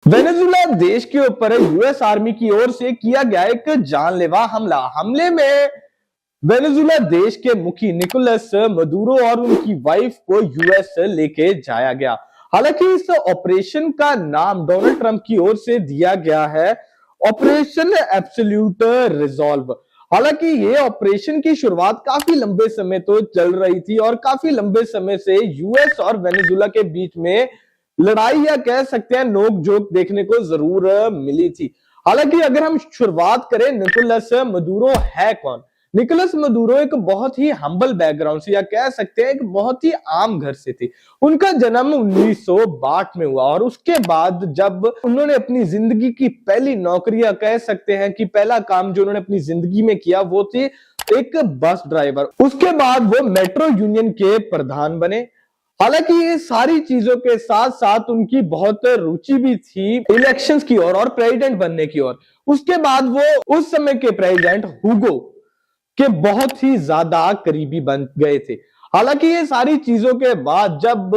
Venezuela देश के ऊपर यूएस आर्मी की ओर से किया गया एक जानलेवा हमले में वेनेजुला देश के मुखी निकोलस मदुरो और उनकी वाइफ को यूएस लेके जाया गया। हालांकि इस ऑपरेशन का नाम डोनाल्ड ट्रंप की ओर से दिया गया है ऑपरेशन एब्सोल्यूट रिजॉल्व। हालांकि ये ऑपरेशन की शुरुआत काफी लंबे समय तो चल रही थी और काफी लंबे समय से यूएस और वेनेजुला के बीच में लड़ाई या कह सकते हैं नोक झोंक देखने को जरूर मिली थी। हालांकि अगर हम शुरुआत करें निकोलस मदुरो है कौन। निकोलस मदुरो एक बहुत ही हम्बल बैकग्राउंड से या कह सकते हैं एक बहुत ही आम घर से थे। उनका जन्म 1962 में हुआ और उसके बाद जब उन्होंने अपनी जिंदगी की पहली नौकरी या कह सकते हैं कि पहला काम जो उन्होंने अपनी जिंदगी में किया वो थी एक बस ड्राइवर। उसके बाद वो मेट्रो यूनियन के प्रधान बने। हालांकि ये सारी चीजों के साथ साथ उनकी बहुत रुचि भी थी इलेक्शंस की ओर और प्रेसिडेंट बनने की ओर। उसके बाद वो उस समय के प्रेसिडेंट हुगो के बहुत ही ज्यादा करीबी बन गए थे। हालांकि ये सारी चीजों के बाद जब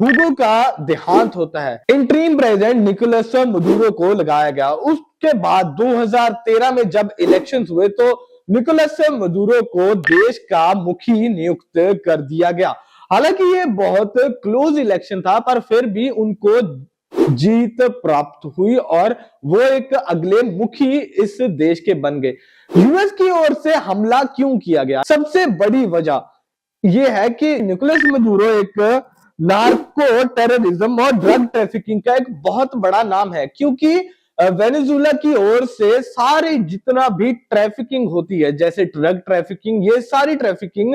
हुगो का देहांत होता है इंटरिम प्रेसिडेंट निकोलस मदुरो को लगाया गया। उसके बाद 2013 में जब इलेक्शंस हुए तो निकोलस मदुरो को देश का मुखी नियुक्त कर दिया गया। हालांकि ये बहुत क्लोज इलेक्शन था पर फिर भी उनको जीत प्राप्त हुई और वो एक अगले मुखी इस देश के बन गए। यूएस की ओर से हमला क्यों किया गया? सबसे बड़ी वजह यह है कि निकोलस मदुरो एक नार्को टेररिज्म और ड्रग ट्रैफिकिंग का एक बहुत बड़ा नाम है, क्योंकि वेनेजुला की ओर से सारे जितना भी ट्रैफिकिंग होती है जैसे ड्रग ट्रैफिकिंग, ये सारी ट्रैफिकिंग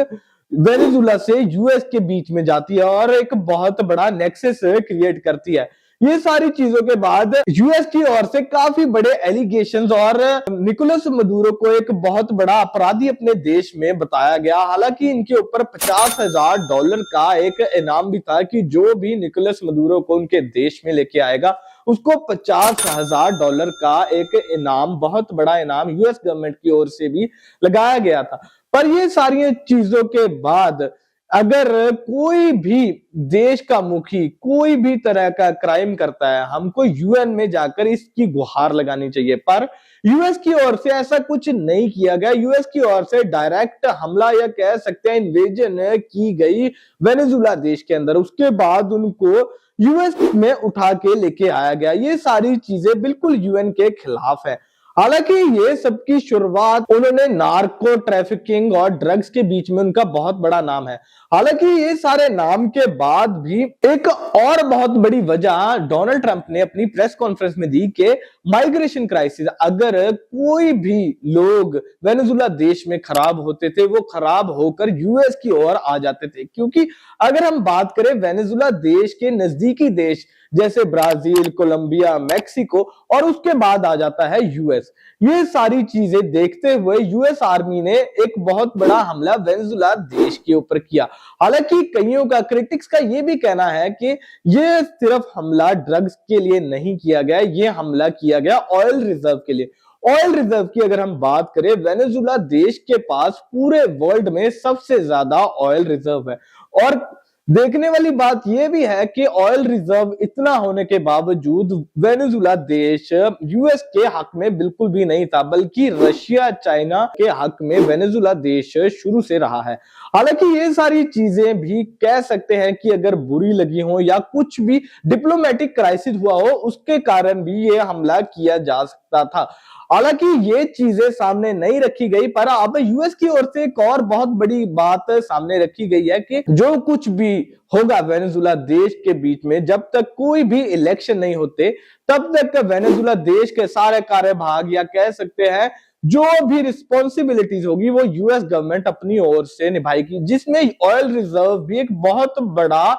वेनेजुला से यूएस के बीच में जाती है और एक बहुत बड़ा नेक्सस क्रिएट करती है। ये सारी चीजों के बाद यूएस की ओर से काफी बड़े एलिगेशंस और निकोलस मदुरो को एक बहुत बड़ा अपराधी अपने देश में बताया गया। हालांकि इनके ऊपर $50,000 का एक इनाम भी था कि जो भी निकोलस मदुरो को उनके देश में लेके आएगा उसको $50,000 का एक इनाम, बहुत बड़ा इनाम यूएस गवर्नमेंट की ओर से भी लगाया गया था। पर ये सारी चीजों के बाद अगर कोई भी देश का मुखी कोई भी तरह का क्राइम करता है हमको यूएन में जाकर इसकी गुहार लगानी चाहिए। पर यूएस की ओर से ऐसा कुछ नहीं किया गया। यूएस की ओर से डायरेक्ट हमला या कह सकते हैं इन्वेजन की गई वेनेजुला देश के अंदर। उसके बाद उनको यूएस में उठा के लेके आया गया। ये सारी चीजें बिल्कुल यूएन के खिलाफ है। हालांकि ये सबकी शुरुआत उन्होंने नार्को ट्रैफिकिंग और ड्रग्स के बीच में उनका बहुत बड़ा नाम है। हालांकि ये सारे नाम के बाद भी एक और बहुत बड़ी वजह डोनाल्ड ट्रंप ने अपनी प्रेस कॉन्फ्रेंस में दी कि माइग्रेशन क्राइसिस, अगर कोई भी लोग वेनेजुला देश में खराब होते थे वो खराब होकर यूएस की ओर आ जाते थे। क्योंकि अगर हम बात करें वेनेजुला देश के नजदीकी देश जैसे ब्राजील, कोलंबिया, मेक्सिको और उसके बाद आ जाता है यूएस। ये सारी चीजें देखते हुए यूएस आर्मी ने एक बहुत बड़ा हमला वेनेजुला देश के ऊपर किया। हालांकि कईयों का क्रिटिक्स का ये भी कहना है कि ये सिर्फ हमला ड्रग्स के लिए नहीं किया गया, ये हमला किया गया ऑयल रिजर्व के लिए। ऑयल रिजर्व की अगर हम बात करें वेनेजुला देश के पास पूरे वर्ल्ड में सबसे ज्यादा ऑयल रिजर्व है। और देखने वाली बात यह भी है कि ऑयल रिजर्व इतना होने के बावजूद वेनेजुला देश यूएस के हक में बिल्कुल भी नहीं था, बल्कि रशिया, चाइना के हक में वेनेजुला देश शुरू से रहा है। हालांकि ये सारी चीजें भी कह सकते हैं कि अगर बुरी लगी हो या कुछ भी डिप्लोमेटिक क्राइसिस हुआ हो उसके कारण भी ये हमला किया जा सकता था। हालांकि ये चीजें सामने नहीं रखी गई, पर अब यूएस की ओर से एक और बहुत बड़ी बात सामने रखी गई है कि जो कुछ भी होगा वेनेजुला देश के बीच में, जब तक कोई भी इलेक्शन नहीं होते तब तक वेनेजुला देश के सारे कार्यभाग या कह सकते हैं जो भी रिस्पॉन्सिबिलिटीज होगी वो यूएस गवर्नमेंट अपनी ओर से निभाएगी, जिसमें ऑयल रिजर्व भी एक बहुत बड़ा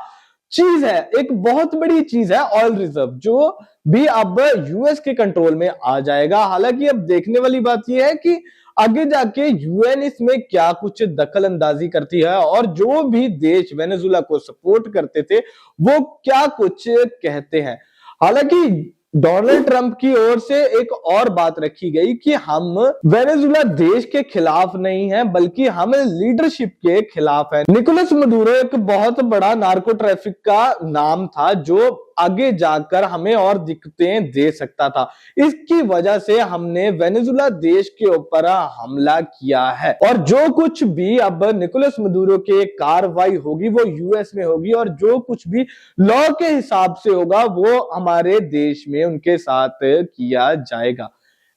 चीज है, एक बहुत बड़ी चीज है ऑयल रिजर्व, जो भी अब यूएस के कंट्रोल में आ जाएगा। हालांकि अब देखने वाली बात यह है कि आगे जाके यूएन इसमें क्या कुछ दखल अंदाजी करती है और जो भी देश वेनेजुला को सपोर्ट करते थे वो क्या कुछ कहते हैं। हालांकि डोनाल्ड ट्रंप की ओर से एक और बात रखी गई कि हम वेनेजुला देश के खिलाफ नहीं हैं बल्कि हम लीडरशिप के खिलाफ हैं। निकोलस मदुरो एक बहुत बड़ा नार्को ट्रैफिक का नाम था जो आगे जाकर हमें और दिक्कतें दे सकता था। इसकी वजह से हमने वेनेजुला देश के ऊपर हमला किया है और जो कुछ भी अब निकोलस मदुरो के कार्रवाई होगी वो यूएस में होगी और जो कुछ भी लॉ के हिसाब से होगा वो हमारे देश में उनके साथ किया जाएगा।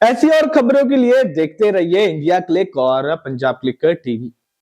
ऐसी और खबरों के लिए देखते रहिए इंडिया क्लिक और पंजाब क्लिक टीवी।